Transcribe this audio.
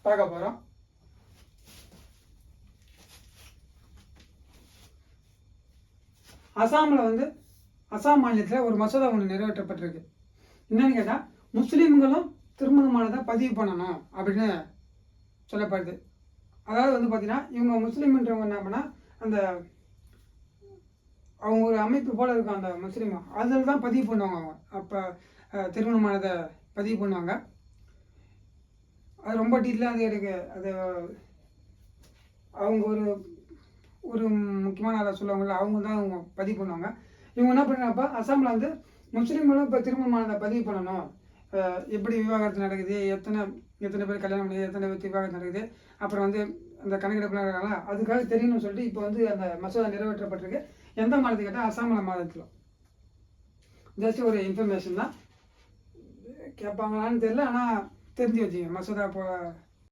பார்க்க போகிறோம். அசாமில் வந்து அசாம் மாநிலத்தில் ஒரு மசோதா ஒன்று நிறைவேற்றப்பட்டிருக்கு. என்னன்னு கேட்டால், முஸ்லீம்களும் திருமணமானதை பதிவு பண்ணணும் அப்படின்னு சொல்லப்படுது. அதாவது வந்து பார்த்தீங்கன்னா, இவங்க முஸ்லீம்ன்றவங்க என்ன பண்ணால், அந்த அவங்க ஒரு அமைப்பு போல் இருக்கும் அந்த முஸ்லீம், அதில் தான் பதிவு பண்ணுவாங்க. அவங்க அப்போ திருமணமானதை பதிவு பண்ணுவாங்க. அது ரொம்ப டீட்டெயிலாக அது எனக்கு அது அவங்க ஒரு ஒரு முக்கியமான ஆளை சொல்லுவாங்கள்ல, அவங்க தான் அவங்க பதிவு பண்ணுவாங்க. இவங்க என்ன பண்ணுறாப்ப, அசாமில் வந்து முஸ்லீம்களும் இப்போ திருமணமானதை பதிவு பண்ணணும், எப்படி விவாகரத்து நடக்குது, எத்தனை பேர் கல்யாணம் பண்ணுது, எத்தனை பேர் விவாகரத்து நடக்குது, அப்புறம் வந்து அந்த கணக்கெடுப்புலாம் இருக்காங்களா, அதுக்காக தெரியணும்னு சொல்லிட்டு இப்போ வந்து அந்த மசோதா நிறைவேற்றப்பட்டிருக்கு. எந்த மாநிலத்தை கேட்டால் அசாமில் மாநிலத்தில். ஜஸ்ட் ஒரு இன்ஃபர்மேஷன் தான், கேட்பாங்களான்னு தெரியல. ஆனால் தெரிஞ்சு வச்சுங்க, மசோதா இப்போ